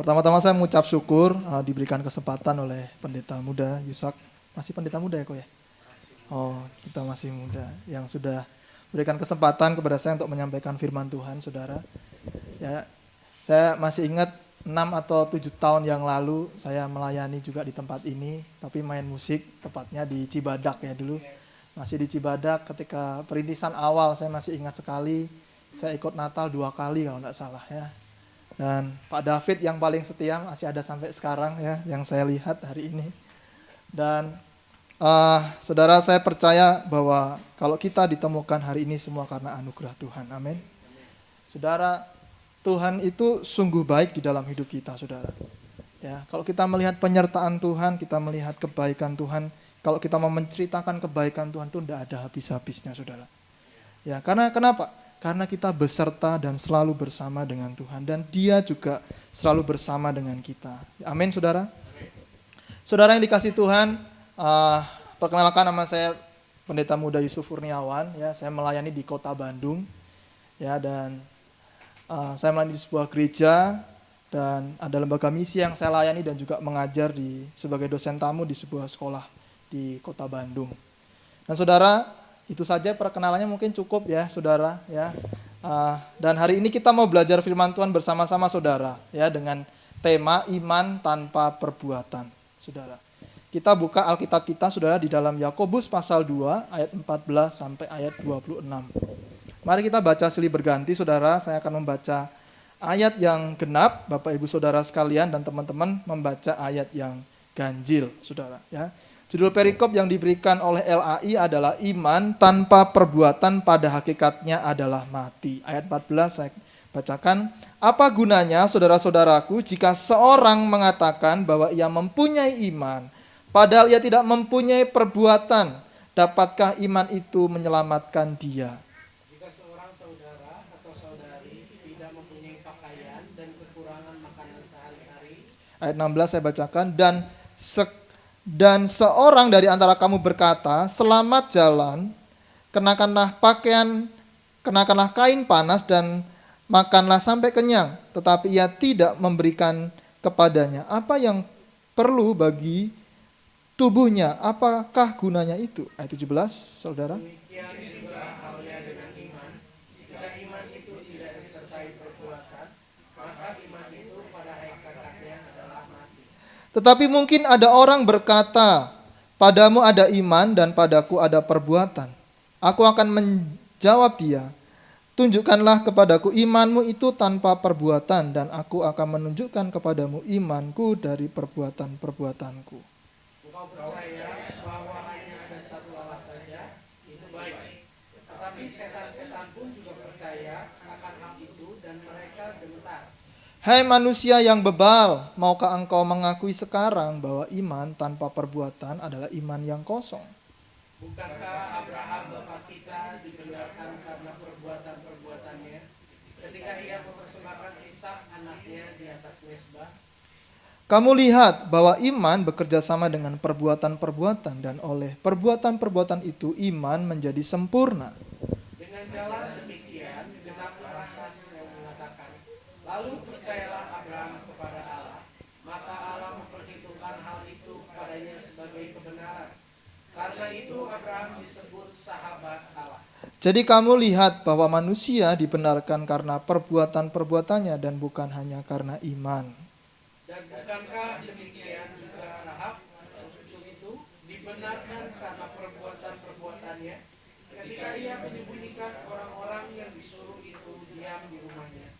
Pertama-tama saya mengucap syukur diberikan kesempatan oleh pendeta muda Yusak. Masih pendeta muda ya kok ya? Oh, kita masih muda. Yang sudah berikan kesempatan kepada saya untuk menyampaikan firman Tuhan, saudara. Ya, saya masih ingat 6 atau 7 tahun yang lalu saya melayani juga di tempat ini, tapi main musik, tepatnya di Cibadak ya dulu. Masih di Cibadak ketika perintisan awal, saya masih ingat sekali. Saya ikut Natal 2 kali kalau tidak salah ya. Dan Pak David yang paling setia masih ada sampai sekarang ya, yang saya lihat hari ini. Dan saudara, saya percaya bahwa kalau kita ditemukan hari ini semua karena anugerah Tuhan. Amin. Saudara, Tuhan itu sungguh baik di dalam hidup kita, saudara. Ya, kalau kita melihat penyertaan Tuhan, kita melihat kebaikan Tuhan, kalau kita mau menceritakan kebaikan Tuhan itu tidak ada habis-habisnya, saudara. Ya, karena kenapa? Karena kita beserta dan selalu bersama dengan Tuhan. Dan Dia juga selalu bersama dengan kita. Amin, saudara. Saudara yang dikasih Tuhan, perkenalkan nama saya Pendeta Muda Yusuf Kurniawan. Ya, saya melayani di Kota Bandung. Ya, dan saya melayani di sebuah gereja. Dan ada lembaga misi yang saya layani dan juga mengajar sebagai dosen tamu di sebuah sekolah di Kota Bandung. Dan saudara, itu saja perkenalannya mungkin cukup ya saudara ya. Dan hari ini kita mau belajar firman Tuhan bersama-sama saudara ya, dengan tema iman tanpa perbuatan saudara. Kita buka Alkitab kita saudara di dalam Yakobus pasal 2 ayat 14 sampai ayat 26. Mari kita baca silih berganti saudara. Saya akan membaca ayat yang genap, Bapak Ibu Saudara sekalian, dan teman-teman membaca ayat yang ganjil saudara ya. Judul perikop yang diberikan oleh LAI adalah iman tanpa perbuatan pada hakikatnya adalah mati. Ayat 14 saya bacakan. Apa gunanya saudara-saudaraku jika seorang mengatakan bahwa ia mempunyai iman, padahal ia tidak mempunyai perbuatan? Dapatkah iman itu menyelamatkan dia? Jika seorang saudara atau saudari tidak mempunyai pakaian dan kekurangan makanan sehari-hari. Ayat 16 saya bacakan. Dan seorang dari antara kamu berkata, selamat jalan, kenakanlah kain panas dan makanlah sampai kenyang. Tetapi ia tidak memberikan kepadanya apa yang perlu bagi tubuhnya. Apakah gunanya itu? Ayat 17, saudara. Demikian juga halnya dengan iman. Jika iman itu tidak disertai perbuatan, maka iman itu pada hakikatnya adalah mati. Tetapi mungkin ada orang berkata, padamu ada iman dan padaku ada perbuatan. Aku akan menjawab dia, tunjukkanlah kepadaku imanmu itu tanpa perbuatan, dan aku akan menunjukkan kepadamu imanku dari perbuatan-perbuatanku. Engkau percaya bahwa hanya ada satu Allah saja, itu baik. Tetapi setan-setan pun juga percaya akan hal itu dan mereka gemetar. Hai manusia yang bebal, maukah engkau mengakui sekarang bahwa iman tanpa perbuatan adalah iman yang kosong? Bukankah Abraham bapa kita dibenarkan karena perbuatan-perbuatannya ketika ia mempersembahkan Ishak anaknya di atas mezbah? Kamu lihat bahwa iman bekerja sama dengan perbuatan-perbuatan, dan oleh perbuatan-perbuatan itu iman menjadi sempurna. Dengan jalan demikian, genaplah asas yang mengatakan, lalu percayalah Abraham kepada Allah, maka Allah memperhitungkan hal itu padanya sebagai kebenaran. Karena itu Abraham disebut sahabat Allah. Jadi kamu lihat bahwa manusia dibenarkan karena perbuatan-perbuatannya dan bukan hanya karena iman. Dan bukankah demikian juga Rahab, cucu itu, dibenarkan karena perbuatan-perbuatannya ketika ia menyembunyikan orang-orang yang disuruh itu diam di rumahnya,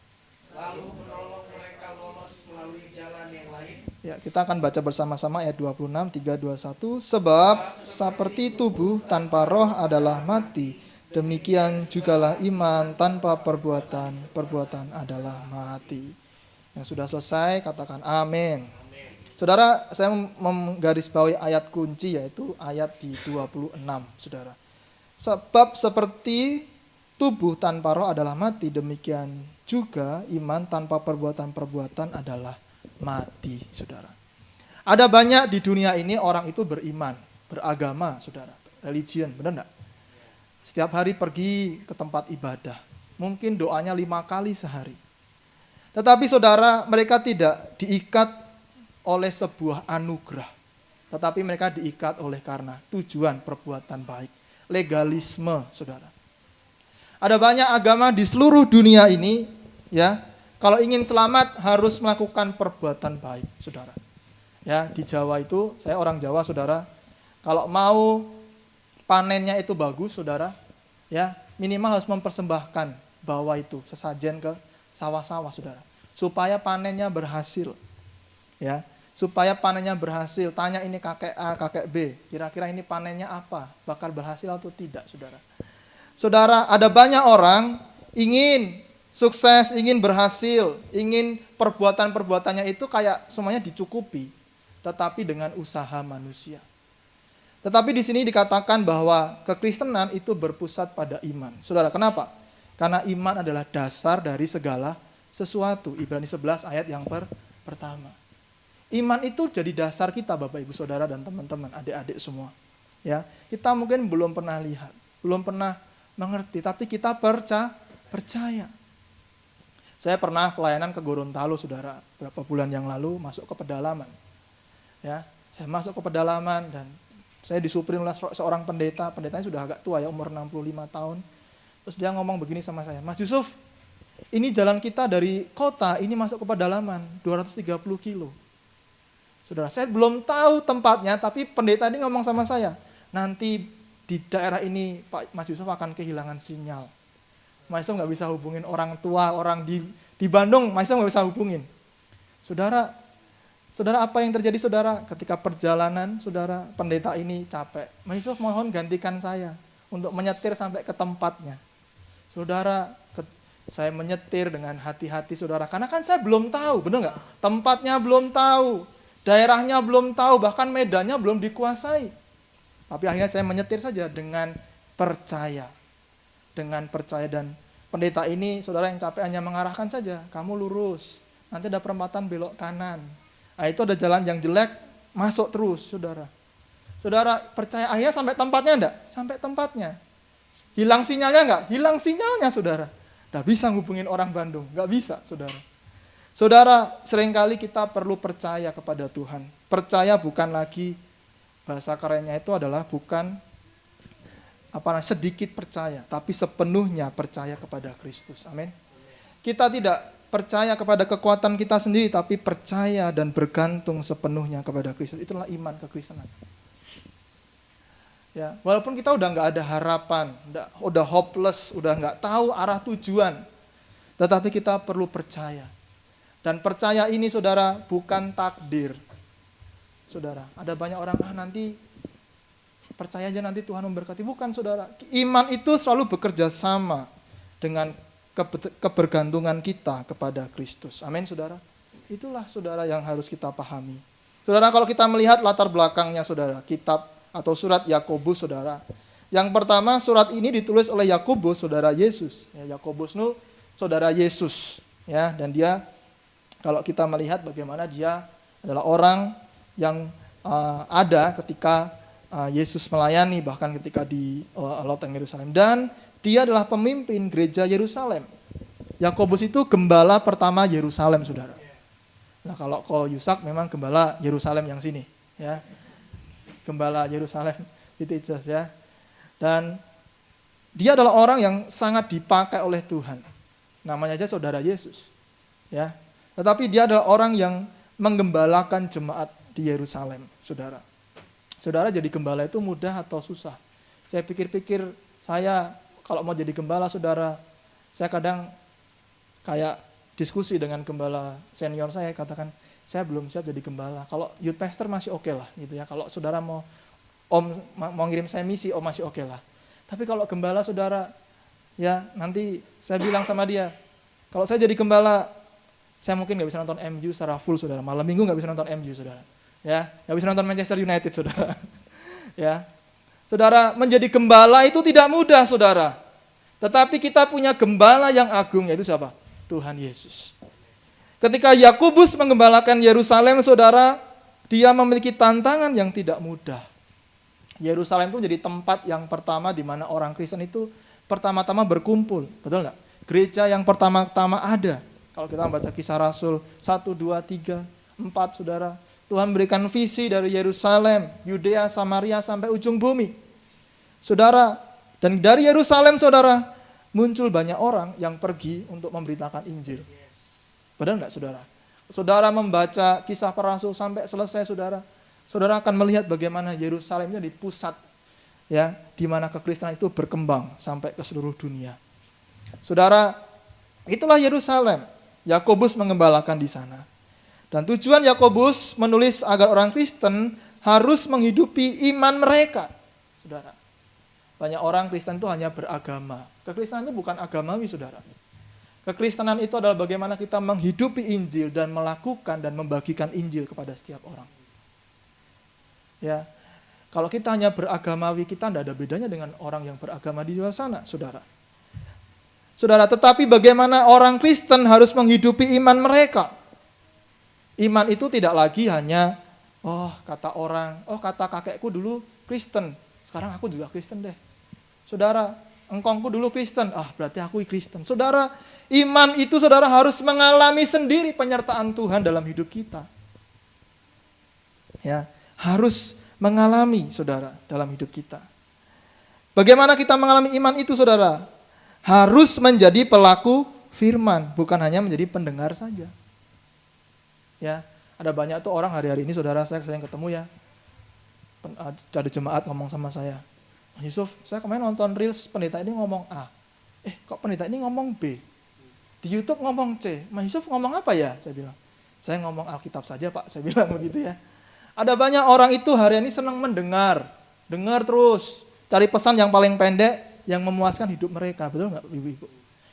lalu menolong mereka lolos melalui jalan yang lain. Ya, kita akan baca bersama-sama ayat 26, 3, 21. Sebab seperti tubuh tanpa roh adalah mati, demikian jugalah iman tanpa perbuatan, perbuatan adalah mati. Yang sudah selesai katakan amin. Saudara, saya menggarisbawahi ayat kunci yaitu ayat di 26, saudara. Sebab seperti tubuh tanpa roh adalah mati, demikian juga iman tanpa perbuatan-perbuatan adalah mati, saudara. Ada banyak di dunia ini orang itu beriman, beragama, saudara, religion, benar enggak? Setiap hari pergi ke tempat ibadah, mungkin doanya 5 kali sehari. Tetapi saudara, mereka tidak diikat oleh sebuah anugerah. Tetapi mereka diikat oleh karena tujuan perbuatan baik. Legalisme, saudara. Ada banyak agama di seluruh dunia ini, ya. Kalau ingin selamat harus melakukan perbuatan baik, saudara. Ya, di Jawa itu, saya orang Jawa, saudara. Kalau mau panennya itu bagus, saudara, ya, minimal harus mempersembahkan bawah itu sesajen ke sawah-sawah, saudara, supaya panennya berhasil. Ya, supaya panennya berhasil. Tanya ini kakek A, kakek B, kira-kira ini panennya apa? Bakal berhasil atau tidak, saudara? Saudara, ada banyak orang ingin sukses, ingin berhasil, ingin perbuatan-perbuatannya itu kayak semuanya dicukupi, tetapi dengan usaha manusia. Tetapi di sini dikatakan bahwa kekristenan itu berpusat pada iman. Saudara, kenapa? Karena iman adalah dasar dari segala sesuatu. Ibrani 11 ayat yang pertama. Iman itu jadi dasar kita, Bapak, Ibu, Saudara, dan teman-teman, adik-adik semua. Ya, kita mungkin belum pernah lihat, belum pernah mengerti, tapi kita percaya. Saya pernah pelayanan ke Gorontalo, saudara, beberapa bulan yang lalu, masuk ke pedalaman. Ya, saya masuk ke pedalaman dan saya disuprin oleh seorang pendeta. Pendetanya sudah agak tua ya, umur 65 tahun. Terus dia ngomong begini sama saya, Mas Yusuf, ini jalan kita dari kota, ini masuk ke pedalaman, 230 kilo. Saudara, saya belum tahu tempatnya, tapi pendeta ini ngomong sama saya, nanti di daerah ini Pak Mas Yusuf akan kehilangan sinyal. Mas Yusuf nggak bisa hubungin orang tua, orang di Bandung, Mas Yusuf nggak bisa hubungin. Saudara, apa yang terjadi, saudara? Ketika perjalanan, saudara, pendeta ini capek. Mas Yusuf mohon gantikan saya untuk menyetir sampai ke tempatnya. Saudara, saya menyetir dengan hati-hati, saudara. Karena kan saya belum tahu, benar nggak? Tempatnya belum tahu, daerahnya belum tahu, bahkan medannya belum dikuasai. Tapi akhirnya saya menyetir saja dengan percaya. Dengan percaya, dan pendeta ini, saudara, yang capek hanya mengarahkan saja, kamu lurus, nanti ada perempatan belok kanan. Nah, itu ada jalan yang jelek, masuk terus, saudara. Saudara, percaya, akhirnya sampai tempatnya enggak? Sampai tempatnya. Hilang sinyalnya enggak? Hilang sinyalnya, saudara. Enggak bisa hubungin orang Bandung, enggak bisa, saudara. Saudara, seringkali kita perlu percaya kepada Tuhan. Percaya bukan lagi, bahasa kerennya itu adalah bukan sedikit percaya, tapi sepenuhnya percaya kepada Kristus. Amin. Kita tidak percaya kepada kekuatan kita sendiri, tapi percaya dan bergantung sepenuhnya kepada Kristus. Itulah iman kekristenan. Ya, walaupun kita udah nggak ada harapan, udah hopeless, udah nggak tahu arah tujuan, tetapi kita perlu percaya. Dan percaya ini, saudara, bukan takdir. Saudara, ada banyak orang, nanti percaya aja nanti Tuhan memberkati. Bukan, saudara. Iman itu selalu bekerja sama dengan kebergantungan kita kepada Kristus. Amin, saudara. Itulah, saudara, yang harus kita pahami. Saudara, kalau kita melihat latar belakangnya, saudara, kitab atau surat Yakobus, saudara. Yang pertama, surat ini ditulis oleh Yakobus, saudara Yesus. Ya, Yakobus itu saudara Yesus. Ya, dan dia, kalau kita melihat bagaimana dia adalah orang yang ada ketika Yesus melayani, bahkan ketika di loteng Yerusalem. Dan dia adalah pemimpin gereja Yerusalem. Yakobus itu gembala pertama Yerusalem, saudara. Nah, kalau Yusak memang gembala Yerusalem yang sini, ya. Gembala Yerusalem di Texas, ya. Dan dia adalah orang yang sangat dipakai oleh Tuhan. Namanya aja saudara Yesus, ya. Tetapi dia adalah orang yang menggembalakan jemaat di Yerusalem, saudara. Saudara, jadi gembala itu mudah atau susah? Saya pikir-pikir, saya kalau mau jadi gembala, saudara, saya kadang kayak diskusi dengan gembala senior saya, katakan, saya belum siap jadi gembala. Kalau youth pastor masih oke lah, gitu ya. Kalau saudara mau ngirim saya misi, masih oke lah. Tapi kalau gembala, saudara, ya nanti saya bilang sama dia, kalau saya jadi gembala, saya mungkin nggak bisa nonton MU secara full, saudara. Malam minggu nggak bisa nonton MU, saudara. Ya, nggak bisa nonton Manchester United, saudara. Ya, saudara, menjadi gembala itu tidak mudah, saudara. Tetapi kita punya gembala yang agung, yaitu siapa? Tuhan Yesus. Ketika Yakobus menggembalakan Yerusalem, saudara, dia memiliki tantangan yang tidak mudah. Yerusalem itu menjadi tempat yang pertama di mana orang Kristen itu pertama-tama berkumpul, betul nggak? Gereja yang pertama-tama ada. Kalau kita membaca Kisah Rasul 1, 2, 3, 4, saudara, Tuhan berikan visi dari Yerusalem, Yudea, Samaria sampai ujung bumi. Saudara, dan dari Yerusalem, saudara, muncul banyak orang yang pergi untuk memberitakan Injil. Benar enggak, saudara? Saudara membaca Kisah para Rasul sampai selesai, saudara akan melihat bagaimana Yerusalem ini di pusat, ya, di mana kekristenan itu berkembang sampai ke seluruh dunia. Saudara, itulah Yerusalem. Yakobus mengembalakan di sana. Dan tujuan Yakobus menulis agar orang Kristen harus menghidupi iman mereka. Saudara, banyak orang Kristen itu hanya beragama. Kekristenan itu bukan agamawi, saudara. Kekristenan itu adalah bagaimana kita menghidupi Injil dan melakukan dan membagikan Injil kepada setiap orang. Ya, kalau kita hanya beragamawi, kita tidak ada bedanya dengan orang yang beragama di luar sana, saudara. Saudara, tetapi bagaimana orang Kristen harus menghidupi iman mereka? Iman itu tidak lagi hanya, kata orang, kata kakekku dulu Kristen, sekarang aku juga Kristen deh. Saudara, engkongku dulu Kristen, berarti aku Kristen. Saudara, iman itu saudara harus mengalami sendiri penyertaan Tuhan dalam hidup kita. Ya, harus mengalami, saudara, dalam hidup kita. Bagaimana kita mengalami iman itu, saudara? Harus menjadi pelaku firman, bukan hanya menjadi pendengar saja. Ya, ada banyak tuh orang hari-hari ini, saudara, saya sering ketemu ya, ada jemaat ngomong sama saya, Yusuf, saya kemarin nonton reels pendeta ini ngomong A, kok pendeta ini ngomong B, di YouTube ngomong C, Mas Yusuf ngomong apa ya? Saya bilang, saya ngomong Alkitab saja Pak, saya bilang begitu ya. Ada banyak orang itu hari ini senang mendengar, dengar terus, cari pesan yang paling pendek, yang memuaskan hidup mereka, betul nggak ibu-ibu?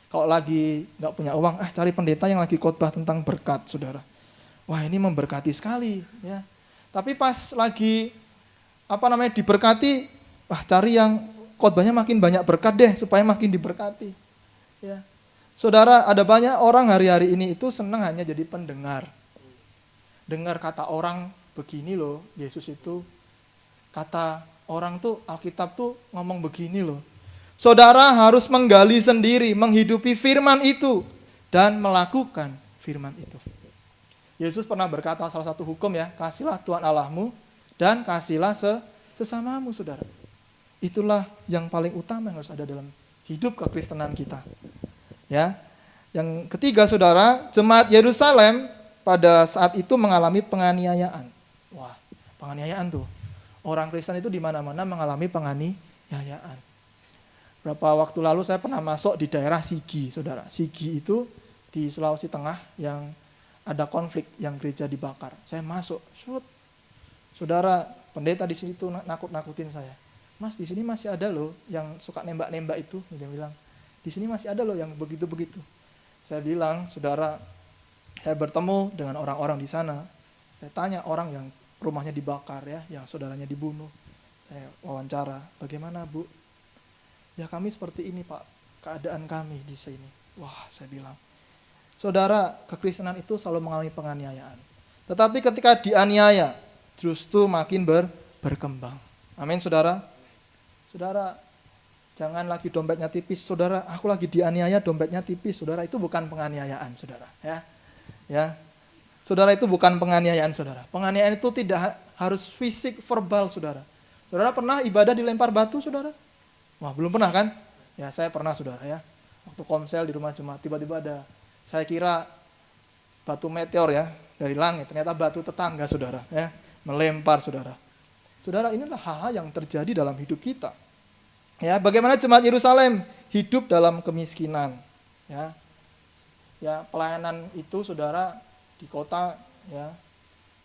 Kalau lagi nggak punya uang, cari pendeta yang lagi khotbah tentang berkat, saudara. Wah, ini memberkati sekali, ya. Tapi pas lagi diberkati, cari yang khotbahnya makin banyak berkat deh, supaya makin diberkati. Ya. Saudara, ada banyak orang hari-hari ini itu senang hanya jadi pendengar. Dengar kata orang begini loh, Yesus itu, kata orang tuh, Alkitab tuh ngomong begini loh. Saudara harus menggali sendiri, menghidupi firman itu, dan melakukan firman itu. Yesus pernah berkata salah satu hukum ya, kasihlah Tuhan Allahmu, dan kasihlah sesamamu, saudara. Itulah yang paling utama yang harus ada dalam hidup kekristenan kita. Ya. Yang ketiga, saudara, jemaat Yerusalem pada saat itu mengalami penganiayaan. Wah, penganiayaan tuh. Orang Kristen itu di mana-mana mengalami penganiayaan. Berapa waktu lalu saya pernah masuk di daerah Sigi, saudara. Sigi itu di Sulawesi Tengah yang ada konflik, yang gereja dibakar. Saya masuk, saudara, pendeta di sini tuh nakut-nakutin saya. Mas, di sini masih ada loh yang suka nembak-nembak itu. Dia bilang, di sini masih ada loh yang begitu-begitu. Saya bilang, saudara, saya bertemu dengan orang-orang di sana. Saya tanya orang yang rumahnya dibakar ya, yang saudaranya dibunuh. Saya wawancara, bagaimana Bu? Ya kami seperti ini Pak, keadaan kami di sini. Wah, saya bilang, saudara, kekristenan itu selalu mengalami penganiayaan. Tetapi ketika dianiaya, justru makin berkembang. Amin, saudara. Saudara, jangan lagi dompetnya tipis, saudara. Aku lagi dianiaya, dompetnya tipis, saudara. Itu bukan penganiayaan, saudara. Ya, saudara, itu bukan penganiayaan, saudara. Penganiayaan itu tidak harus fisik, verbal, saudara. Saudara pernah ibadah dilempar batu, saudara? Wah, belum pernah kan? Ya, saya pernah, saudara ya. Waktu komsel di rumah jemaat, tiba-tiba ada, saya kira batu meteor ya, dari langit. Ternyata batu tetangga, saudara ya, melempar, saudara. Saudara, inilah hal-hal yang terjadi dalam hidup kita. Ya, bagaimana jemaat Yerusalem hidup dalam kemiskinan. Ya, pelayanan itu, saudara, di kota ya,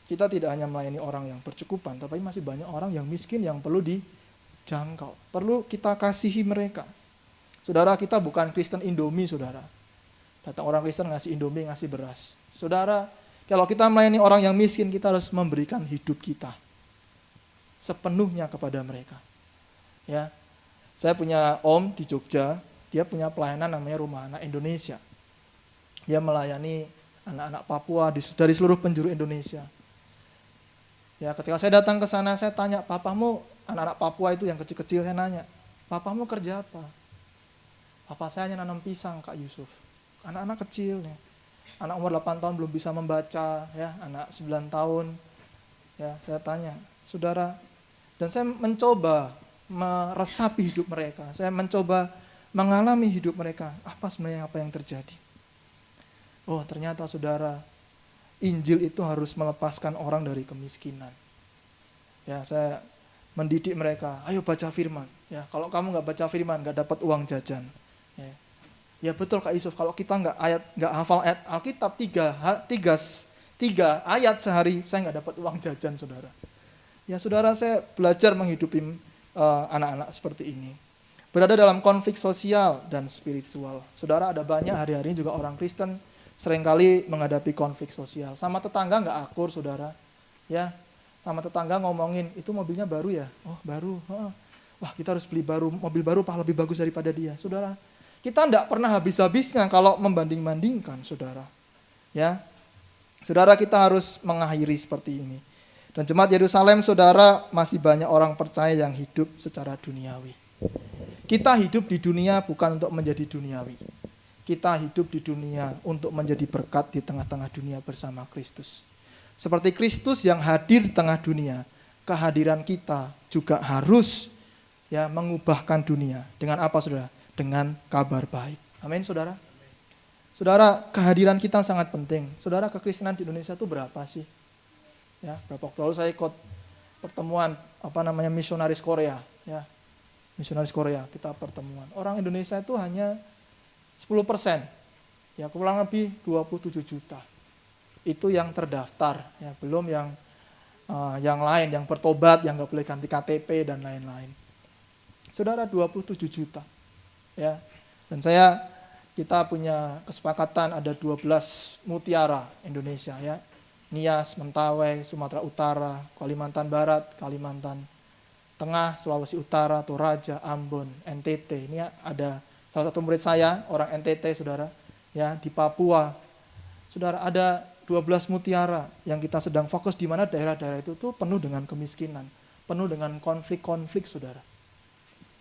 kita tidak hanya melayani orang yang bercukupan, tapi masih banyak orang yang miskin yang perlu dijangkau, perlu kita kasihi mereka. Saudara, kita bukan Kristen Indomie, saudara. Datang orang Kristen ngasih Indomie, ngasih beras. Saudara, kalau kita melayani orang yang miskin, kita harus memberikan hidup kita sepenuhnya kepada mereka. Ya, saya punya om di Jogja, dia punya pelayanan namanya Rumah Anak Indonesia. Dia melayani anak-anak Papua dari seluruh penjuru Indonesia. Ya, ketika saya datang ke sana, saya tanya, papamu, anak-anak Papua itu yang kecil-kecil, saya nanya, papamu kerja apa? Papa saya hanya nanam pisang, Kak Yusuf. Anak-anak kecilnya. anak umur 8 tahun belum bisa membaca, ya, anak 9 tahun. Ya, saya tanya, saudara, dan saya mencoba meresapi hidup mereka. Saya mencoba mengalami hidup mereka. Apa sebenarnya apa yang terjadi? Oh, ternyata saudara, Injil itu harus melepaskan orang dari kemiskinan. Ya, saya mendidik mereka, ayo baca firman. Ya, kalau kamu nggak baca firman, nggak dapat uang jajan. Ya betul Kak Yusuf, kalau kita nggak hafal ayat Alkitab tiga ayat sehari, saya nggak dapat uang jajan, saudara. Ya saudara, saya belajar menghidupi anak-anak seperti ini. Berada dalam konflik sosial dan spiritual. Saudara, ada banyak hari-hari juga orang Kristen seringkali menghadapi konflik sosial. Sama tetangga nggak akur, saudara. Ya, sama tetangga ngomongin, itu mobilnya baru ya? Oh baru. Wah, kita harus beli mobil baru, lebih bagus daripada dia. Saudara, kita tidak pernah habis-habisnya kalau membanding-bandingkan, saudara. Ya, saudara, kita harus mengakhiri seperti ini. Dan jemaat Yerusalem, saudara, masih banyak orang percaya yang hidup secara duniawi. Kita hidup di dunia bukan untuk menjadi duniawi. Kita hidup di dunia untuk menjadi berkat di tengah-tengah dunia bersama Kristus. Seperti Kristus yang hadir di tengah dunia, kehadiran kita juga harus mengubahkan dunia. Dengan apa, saudara? Dengan kabar baik. Amin, saudara. Saudara, kehadiran kita sangat penting. Saudara, kekristenan di Indonesia itu berapa sih? Ya, berapa waktu lalu saya ikut pertemuan misionaris Korea, ya. Misionaris Korea, kita pertemuan. Orang Indonesia itu hanya 10%. Ya, kurang lebih 27 juta. Itu yang terdaftar, ya, belum yang lain, yang bertobat, yang nggak boleh ganti KTP dan lain-lain. Saudara, 27 juta. Ya, dan kita punya kesepakatan ada 12 mutiara Indonesia, ya. Nias, Mentawai, Sumatera Utara, Kalimantan Barat, Kalimantan Tengah, Sulawesi Utara, Toraja, Ambon, NTT. Ini ada salah satu murid saya, orang NTT, saudara, ya, di Papua. Saudara, ada 12 mutiara yang kita sedang fokus, di mana daerah-daerah itu tuh penuh dengan kemiskinan, penuh dengan konflik-konflik, saudara.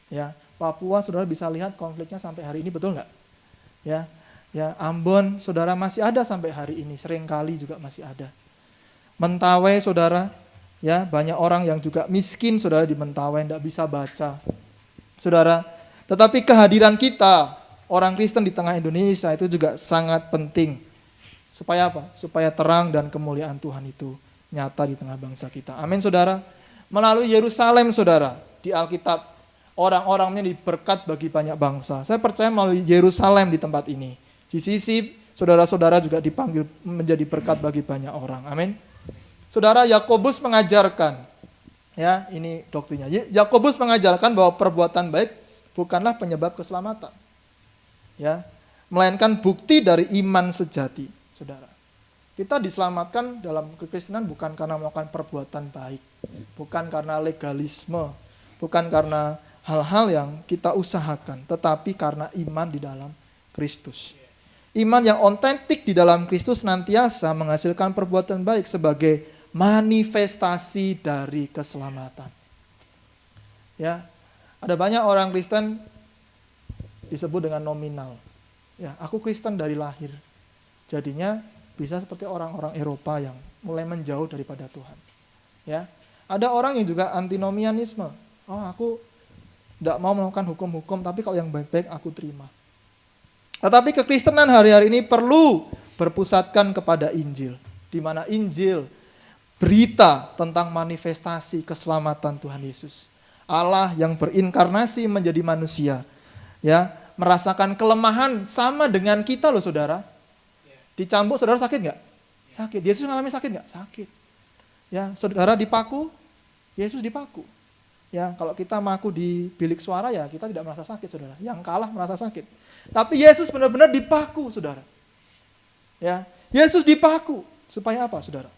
Ya, Papua, saudara bisa lihat konfliknya sampai hari ini, betul nggak? Ya, Ambon, saudara, masih ada sampai hari ini, seringkali juga masih ada. Mentawai, saudara, ya, banyak orang yang juga miskin, saudara, di Mentawai, tidak bisa baca, saudara. Tetapi kehadiran kita, orang Kristen di tengah Indonesia, itu juga sangat penting. Supaya apa? Supaya terang dan kemuliaan Tuhan itu nyata di tengah bangsa kita. Amin, saudara. Melalui Yerusalem, saudara, di Alkitab, orang-orangnya diberkat bagi banyak bangsa. Saya percaya melalui Yerusalem di tempat ini, GCC, saudara-saudara juga dipanggil menjadi berkat bagi banyak orang. Amin. Saudara, Yakobus mengajarkan, ya, ini doktrinnya. Yakobus mengajarkan bahwa perbuatan baik bukanlah penyebab keselamatan, ya, melainkan bukti dari iman sejati, saudara. Kita diselamatkan dalam kekristenan bukan karena melakukan perbuatan baik, bukan karena legalisme, bukan karena hal-hal yang kita usahakan, tetapi karena iman di dalam Kristus. Iman yang otentik di dalam Kristus senantiasa menghasilkan perbuatan baik sebagai manifestasi dari keselamatan. Ya, ada banyak orang Kristen disebut dengan nominal. Ya, aku Kristen dari lahir. Jadinya bisa seperti orang-orang Eropa yang mulai menjauh daripada Tuhan. Ya, ada orang yang juga antinomianisme. Oh, aku tidak mau melakukan hukum-hukum, tapi kalau yang baik-baik aku terima. Tetapi kekristenan hari-hari ini perlu berpusatkan kepada Injil, di mana Injil berita tentang manifestasi keselamatan Tuhan Yesus. Allah yang berinkarnasi menjadi manusia, ya, merasakan kelemahan sama dengan kita loh, saudara. Dicambuk, saudara sakit nggak? Sakit. Yesus mengalami sakit nggak? Sakit. Ya, saudara dipaku, Yesus dipaku. Ya, kalau kita maku di bilik suara, ya kita tidak merasa sakit, saudara. Yang kalah merasa sakit. Tapi Yesus benar-benar dipaku, saudara. Ya, Yesus dipaku supaya apa, saudara?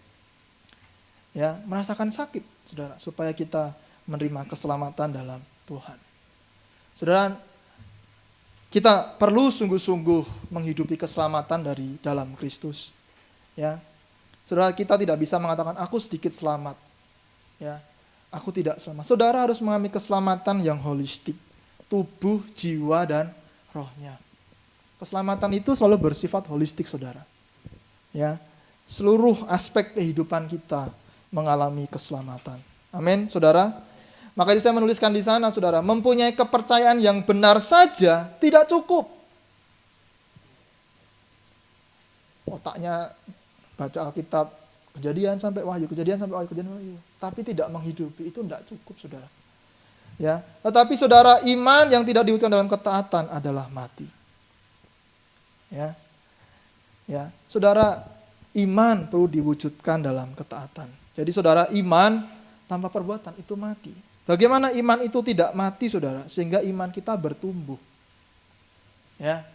Ya, merasakan sakit, saudara, supaya kita menerima keselamatan dalam Tuhan. Saudara, kita perlu sungguh-sungguh menghidupi keselamatan dari dalam Kristus. Ya, saudara, kita tidak bisa mengatakan aku sedikit selamat. Ya, aku tidak selamat. Saudara harus mengalami keselamatan yang holistik, tubuh, jiwa, dan rohnya. Keselamatan itu selalu bersifat holistik, saudara. Ya, seluruh aspek kehidupan kita mengalami keselamatan. Amin, saudara. Makanya saya menuliskan di sana, saudara, mempunyai kepercayaan yang benar saja tidak cukup. Otaknya baca Alkitab, kejadian sampai wahyu, kejadian sampai wahyu, kejadian wahyu. Tapi tidak menghidupi, itu tidak cukup, saudara. Ya, tetapi saudara, iman yang tidak diwujudkan dalam ketaatan adalah mati. Ya, ya, saudara, iman perlu diwujudkan dalam ketaatan. Jadi saudara, iman tanpa perbuatan itu mati. Bagaimana iman itu tidak mati, saudara? Sehingga iman kita bertumbuh. Ya,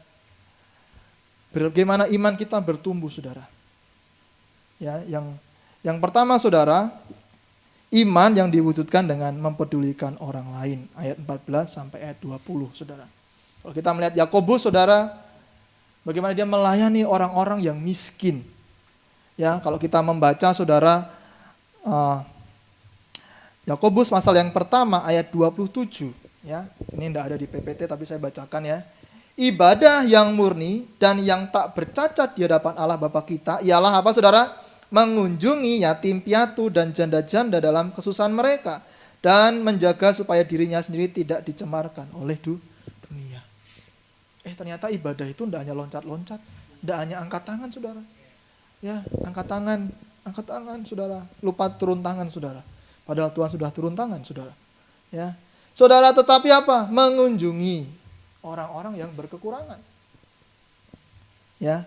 bagaimana iman kita bertumbuh, saudara? Ya, yang pertama, saudara, iman yang diwujudkan dengan mempedulikan orang lain. Ayat 14 sampai ayat 20, saudara. Kalau kita melihat Yakobus, saudara, bagaimana dia melayani orang-orang yang miskin. Ya, kalau kita membaca, saudara, Yakobus pasal yang pertama ayat 27, ya. Ini tidak ada di PPT tapi saya bacakan ya. Ibadah yang murni dan yang tak bercacat di hadapan Allah Bapa kita ialah apa, saudara? Mengunjungi yatim piatu dan janda-janda dalam kesusahan mereka dan menjaga supaya dirinya sendiri tidak dicemarkan oleh dunia. Ternyata ibadah itu tidak hanya loncat-loncat, tidak hanya angkat tangan, saudara. Ya, angkat tangan, saudara. Lupa turun tangan, saudara. Padahal Tuhan sudah turun tangan, saudara. Ya, saudara, tetapi apa? Mengunjungi orang-orang yang berkekurangan. Ya,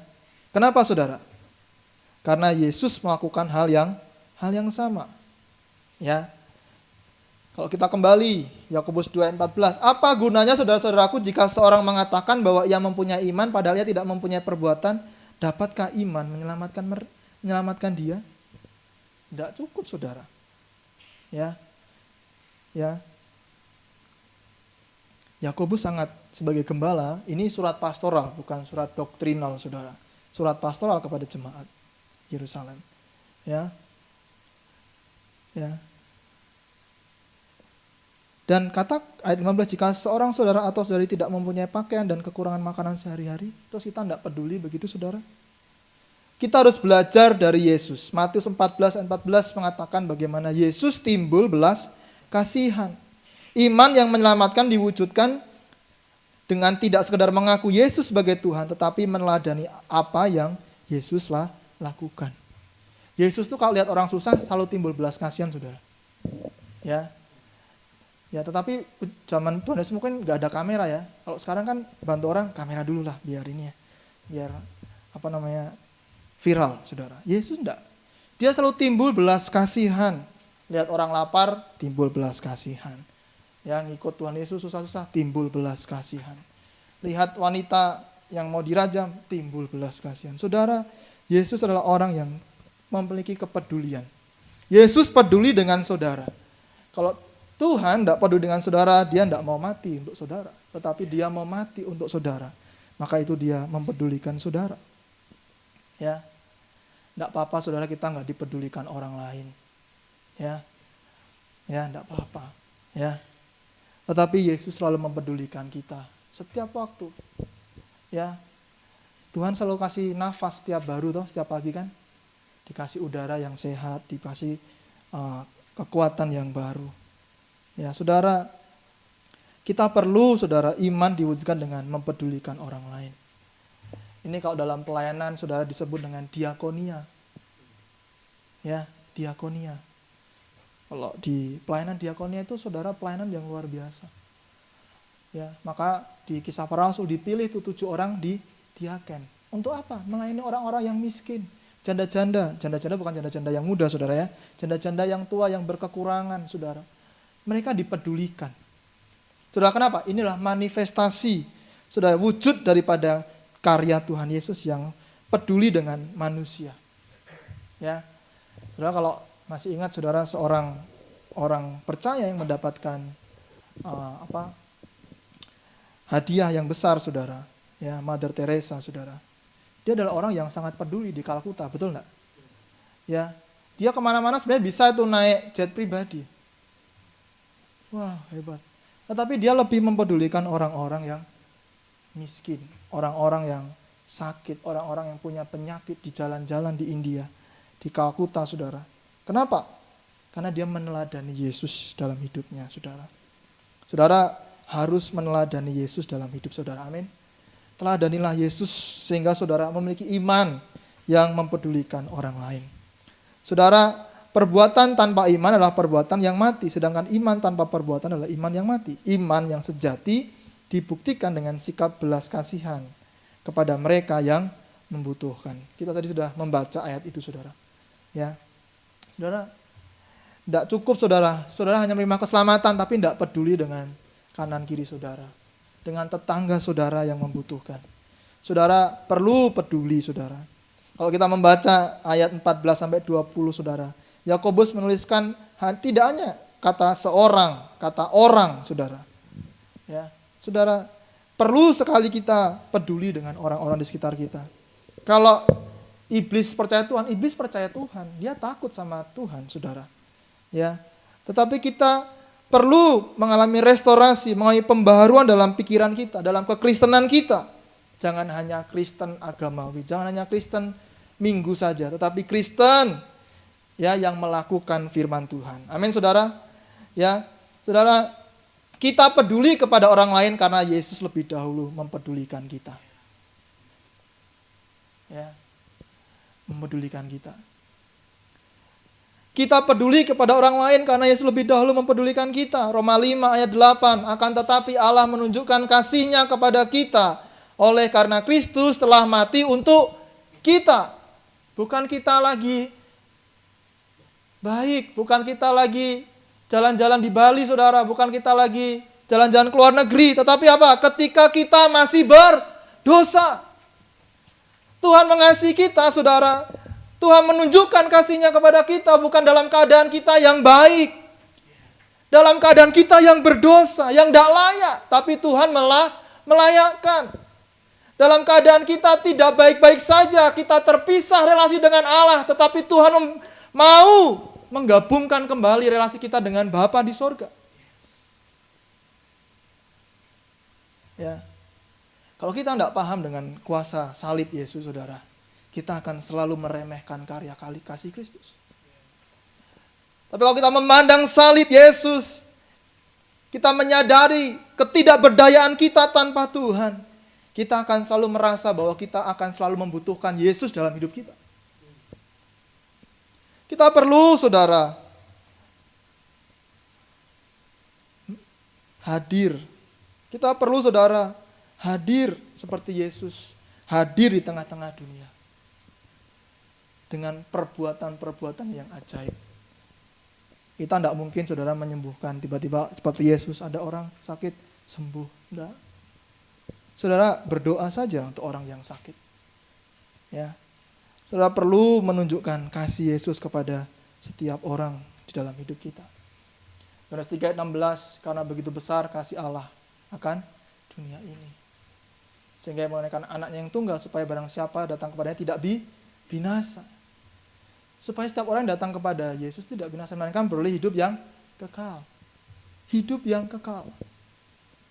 kenapa, saudara? Karena Yesus melakukan hal yang sama. Ya, kalau kita kembali Yakobus 2:14, apa gunanya, saudara-saudaraku, jika seorang mengatakan bahwa ia mempunyai iman padahal ia tidak mempunyai perbuatan? Dapatkah iman menyelamatkan dia? Tidak cukup, saudara. Ya, ya. Yakobus sangat sebagai gembala, ini surat pastoral, bukan surat doktrinal, saudara. Surat pastoral kepada jemaat Yerusalem. Ya, ya. Dan kata ayat 15, jika seorang saudara atau saudari tidak mempunyai pakaian dan kekurangan makanan sehari-hari, terus kita tidak peduli begitu, saudara? Kita harus belajar dari Yesus. Matius 14 ayat 14 mengatakan bagaimana Yesus timbul belas kasihan. Iman yang menyelamatkan diwujudkan dengan tidak sekedar mengaku Yesus sebagai Tuhan, tetapi meneladani apa yang Yesus lakukan. Yesus tuh kalau lihat orang susah selalu timbul belas kasihan, saudara. Ya, ya, tetapi zaman Tuhan Yesus mungkin nggak ada kamera ya. Kalau sekarang kan bantu orang, kamera dulu lah biar ini ya, biar viral, saudara. Yesus enggak. Dia selalu timbul belas kasihan. Lihat orang lapar, timbul belas kasihan. Yang ikut Tuhan Yesus susah-susah, timbul belas kasihan. Lihat wanita yang mau dirajam, timbul belas kasihan. Saudara, Yesus adalah orang yang memiliki kepedulian. Yesus peduli dengan saudara. Kalau Tuhan tidak peduli dengan saudara, dia tidak mau mati untuk saudara. Tetapi dia mau mati untuk saudara. Maka itu dia mempedulikan saudara. Ya, tidak apa-apa, saudara, kita nggak dipedulikan orang lain. Ya, ya, tidak apa-apa. Ya, tetapi Yesus selalu mempedulikan kita setiap waktu. Ya, Tuhan selalu kasih nafas setiap baru, setiap pagi kan, dikasih udara yang sehat, dikasih kekuatan yang baru. Ya, saudara, kita perlu, saudara, iman diwujudkan dengan mempedulikan orang lain. Ini kalau dalam pelayanan, saudara, disebut dengan diakonia. Ya, diakonia. Kalau di pelayanan diakonia itu, saudara, pelayanan yang luar biasa. Ya, maka di Kisah Para Rasul dipilih itu 7 orang di diaken. Untuk apa? Melayani orang-orang yang miskin. Janda-janda bukan janda-janda yang muda, saudara ya. Janda-janda yang tua, yang berkekurangan, saudara. Mereka dipedulikan. Saudara, kenapa? Inilah manifestasi, saudara, wujud daripada karya Tuhan Yesus yang peduli dengan manusia. Ya, saudara, kalau masih ingat, saudara, seorang orang percaya yang mendapatkan hadiah yang besar, saudara, ya, Mother Teresa, saudara. Dia adalah orang yang sangat peduli di Kalkuta, betul enggak? Ya, dia kemana-mana sebenarnya bisa itu naik jet pribadi. Wah, hebat. Tetapi dia lebih mempedulikan orang-orang yang miskin, orang-orang yang sakit, orang-orang yang punya penyakit di jalan-jalan di India, di Kalkuta, saudara. Kenapa? Karena dia meneladani Yesus dalam hidupnya, saudara. Saudara harus meneladani Yesus dalam hidup saudara, amin. Teladanilah Yesus sehingga saudara memiliki iman yang mempedulikan orang lain. Saudara, perbuatan tanpa iman adalah perbuatan yang mati, sedangkan iman tanpa perbuatan adalah iman yang mati. Iman yang sejati dibuktikan dengan sikap belas kasihan kepada mereka yang membutuhkan. Kita tadi sudah membaca ayat itu, saudara. Ya, saudara, tidak cukup saudara hanya menerima keselamatan tapi tidak peduli dengan kanan kiri saudara, dengan tetangga saudara yang membutuhkan. Saudara perlu peduli, saudara. Kalau kita membaca ayat 14-20, saudara, Yakobus menuliskan tidak hanya kata seorang, kata orang, saudara. Ya, saudara, perlu sekali kita peduli dengan orang-orang di sekitar kita. Kalau iblis percaya Tuhan, dia takut sama Tuhan, saudara. Ya, tetapi kita perlu mengalami restorasi, mengalami pembaharuan dalam pikiran kita, dalam kekristenan kita. Jangan hanya Kristen agamawi, jangan hanya Kristen minggu saja, tetapi Kristen ya yang melakukan firman Tuhan. Amin, saudara. Ya, saudara, kita peduli kepada orang lain karena Yesus lebih dahulu mempedulikan kita. Ya, mempedulikan kita. Kita peduli kepada orang lain karena Yesus lebih dahulu mempedulikan kita. Roma 5 ayat 8, akan tetapi Allah menunjukkan kasih-Nya kepada kita oleh karena Kristus telah mati untuk kita. Bukan kita lagi baik, bukan kita lagi jalan-jalan di Bali, saudara, bukan kita lagi jalan-jalan ke luar negeri, tetapi apa? Ketika kita masih berdosa, Tuhan mengasihi kita, saudara. Tuhan menunjukkan kasih-Nya kepada kita bukan dalam keadaan kita yang baik, dalam keadaan kita yang berdosa, yang tidak layak, tapi Tuhan melayakkan. Dalam keadaan kita tidak baik-baik saja, kita terpisah relasi dengan Allah, tetapi Tuhan mau menggabungkan kembali relasi kita dengan Bapa di sorga. Ya. Kalau kita tidak paham dengan kuasa salib Yesus, saudara, kita akan selalu meremehkan karya kasih Kristus. Tapi kalau kita memandang salib Yesus, kita menyadari ketidakberdayaan kita tanpa Tuhan, kita akan selalu merasa bahwa kita akan selalu membutuhkan Yesus dalam hidup kita. Kita perlu, saudara, hadir. Kita perlu, saudara, hadir seperti Yesus, hadir di tengah-tengah dunia. Dengan perbuatan-perbuatan yang ajaib. Kita tidak mungkin, saudara, menyembuhkan. Tiba-tiba seperti Yesus, ada orang sakit, sembuh. Tidak. Saudara berdoa saja untuk orang yang sakit. Ya. Saudara perlu menunjukkan kasih Yesus kepada setiap orang di dalam hidup kita. Yohanes 3 ayat 16, karena begitu besar kasih Allah akan dunia ini. Sehingga mengenaikan anaknya yang tunggal supaya barang siapa datang kepadanya tidak binasa. Supaya setiap orang yang datang kepada Yesus tidak binasa, melainkan beroleh hidup yang kekal. Hidup yang kekal.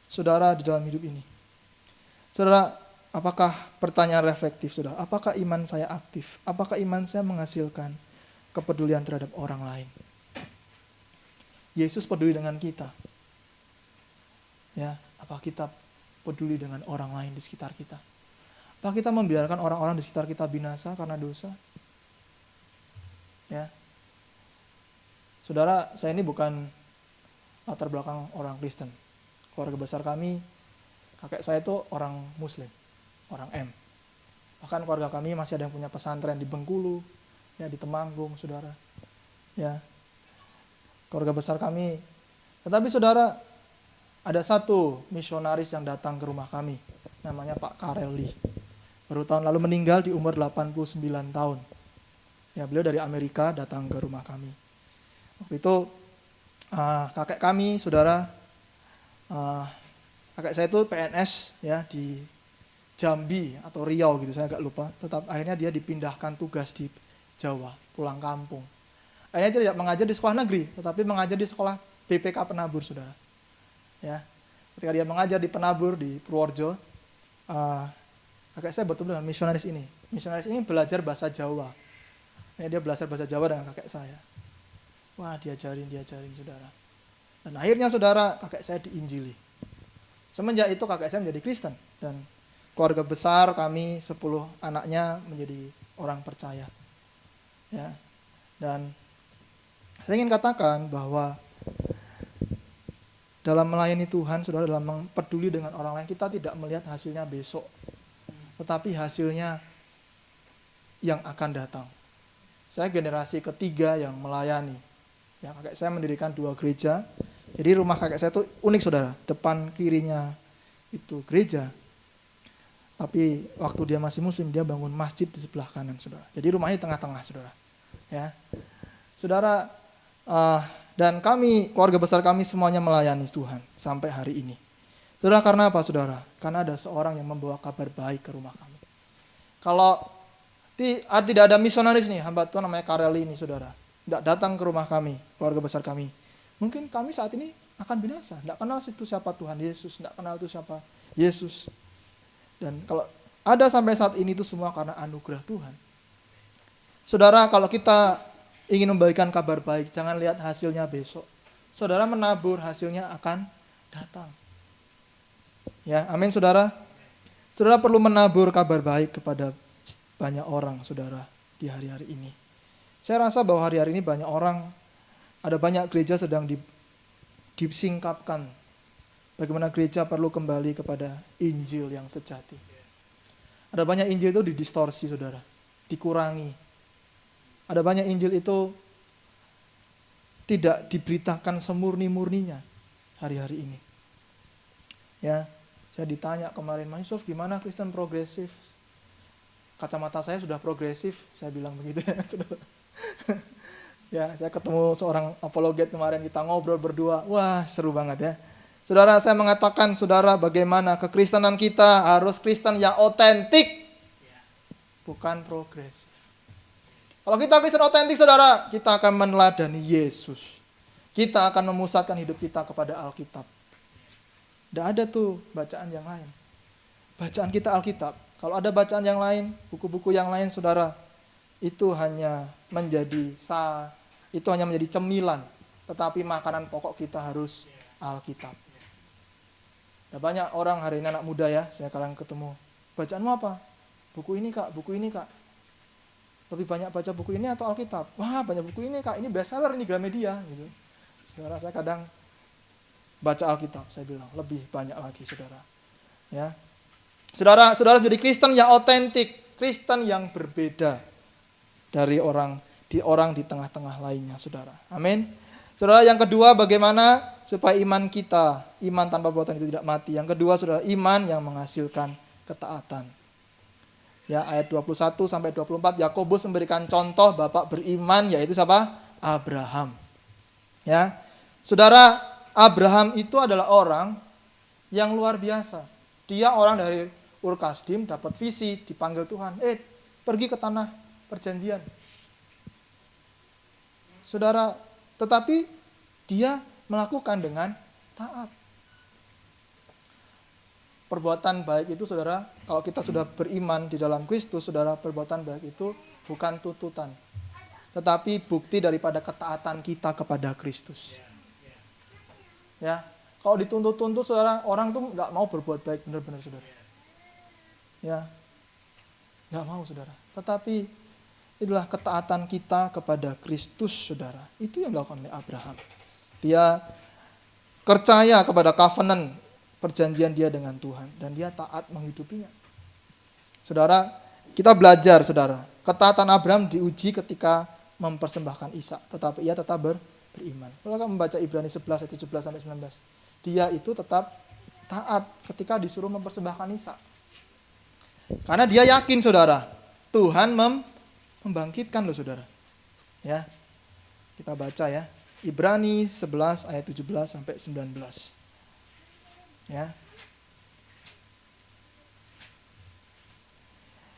Saudara di dalam hidup ini. Saudara, apakah pertanyaan reflektif, saudara? Apakah iman saya aktif? Apakah iman saya menghasilkan kepedulian terhadap orang lain? Yesus peduli dengan kita. Ya, apa kita peduli dengan orang lain di sekitar kita? Apa kita membiarkan orang-orang di sekitar kita binasa karena dosa? Ya. Saudara, saya ini bukan latar belakang orang Kristen. Keluarga besar kami, kakek saya itu orang Muslim, orang M. Bahkan keluarga kami masih ada yang punya pesantren di Bengkulu, ya di Temanggung, saudara. Ya, keluarga besar kami. Tetapi saudara, ada satu misionaris yang datang ke rumah kami, namanya Pak Kareli. Baru tahun lalu meninggal di umur 89 tahun. Ya, beliau dari Amerika datang ke rumah kami. Waktu itu kakek kami, saudara, kakek saya itu PNS ya di Jambi atau Riau gitu, saya agak lupa. Tetap akhirnya dia dipindahkan tugas di Jawa, pulang kampung. Akhirnya dia tidak mengajar di sekolah negeri, tetapi mengajar di sekolah BPK Penabur, saudara. Ya, ketika dia mengajar di Penabur di Purworejo, kakek saya bertemu dengan misionaris ini. Misionaris ini belajar bahasa Jawa. Dia belajar bahasa Jawa dengan kakek saya. Wah, diajarin saudara. Dan akhirnya saudara, kakek saya diinjili. Semenjak itu kakek saya menjadi Kristen. Dan keluarga besar kami 10 anaknya menjadi orang percaya. Ya. Dan saya ingin katakan bahwa dalam melayani Tuhan, saudara, dalam peduli dengan orang lain, kita tidak melihat hasilnya besok. Tetapi hasilnya yang akan datang. Saya generasi ketiga yang melayani. Ya, kakek saya mendirikan 2 gereja. Jadi rumah kakek saya itu unik, saudara. Depan kirinya itu gereja. Tapi waktu dia masih muslim, dia bangun masjid di sebelah kanan, saudara. Jadi rumahnya di tengah-tengah, saudara. Ya, saudara, dan kami, keluarga besar kami semuanya melayani Tuhan sampai hari ini. Saudara, karena apa, saudara? Karena ada seorang yang membawa kabar baik ke rumah kami. Kalau tidak ada misionaris nih, hamba Tuhan namanya Kareli ini, saudara, tidak datang ke rumah kami, keluarga besar kami, mungkin kami saat ini akan binasa. Tidak kenal itu siapa Tuhan Yesus, tidak kenal itu siapa Yesus. Dan kalau ada sampai saat ini itu semua karena anugerah Tuhan. Saudara, kalau kita ingin membagikan kabar baik, jangan lihat hasilnya besok. Saudara menabur, hasilnya akan datang. Ya, amin, saudara. Saudara perlu menabur kabar baik kepada banyak orang, saudara, di hari-hari ini. Saya rasa bahwa hari-hari ini banyak orang, ada banyak gereja sedang disingkapkan. Bagaimana gereja perlu kembali kepada Injil yang sejati. Ada banyak Injil itu didistorsi, saudara, dikurangi. Ada banyak Injil itu tidak diberitakan semurni-murninya hari-hari ini. Ya, saya ditanya kemarin, Mas Yusuf, gimana Kristen progresif? Kacamata saya sudah progresif, saya bilang begitu ya, saudara. Ya, saya ketemu seorang apologet kemarin, kita ngobrol berdua, wah seru banget ya. Saudara, saya mengatakan, saudara, bagaimana kekristenan kita harus Kristen yang otentik, bukan progresif. Kalau kita Kristen otentik, saudara, kita akan meneladani Yesus. Kita akan memusatkan hidup kita kepada Alkitab. Tidak ada tuh bacaan yang lain. Bacaan kita Alkitab. Kalau ada bacaan yang lain, buku-buku yang lain, saudara, itu hanya menjadi cemilan. Tetapi makanan pokok kita harus Alkitab. Ada banyak orang hari ini, anak muda ya, saya kadang ketemu. Bacaanmu apa? Buku ini kak, buku ini kak. Lebih banyak baca buku ini atau Alkitab? Wah, banyak buku ini kak, ini bestseller, ini Gramedia. Gitu. Saudara, saya kadang baca Alkitab, saya bilang, lebih banyak lagi, saudara. Ya. Saudara menjadi Kristen yang otentik, Kristen yang berbeda dari orang di tengah-tengah lainnya, saudara. Amin. Saudara, yang kedua, bagaimana supaya iman kita, iman tanpa perbuatan itu tidak mati. Yang kedua, saudara, iman yang menghasilkan ketaatan. Ya, ayat 21 sampai 24, Yakobus memberikan contoh bapak beriman, yaitu siapa? Abraham. Ya. Saudara, Abraham itu adalah orang yang luar biasa. Dia orang dari Ur Kasdim, dapat visi, dipanggil Tuhan. Pergi ke tanah perjanjian. Saudara, tetapi dia melakukan dengan taat. Perbuatan baik itu, saudara, kalau kita sudah beriman di dalam Kristus, saudara, perbuatan baik itu bukan tuntutan, tetapi bukti daripada ketaatan kita kepada Kristus. Ya, kalau dituntut-tuntut, saudara, orang tuh nggak mau berbuat baik benar-benar, saudara. Ya, nggak mau, saudara. Tetapi itulah ketaatan kita kepada Kristus, saudara. Itu yang dilakukan oleh Abraham. Dia percaya kepada covenant, perjanjian dia dengan Tuhan, dan dia taat menghidupinya. Saudara, kita belajar, saudara, ketaatan Abraham diuji ketika mempersembahkan Ishak, tetapi ia tetap beriman. Kalau kamu membaca Ibrani 11 ayat 17 sampai 19, dia itu tetap taat ketika disuruh mempersembahkan Ishak. Karena dia yakin, saudara, Tuhan membangkitkan loh, saudara. Ya. Kita baca ya. Ibrani 11 ayat 17 sampai 19. Ya.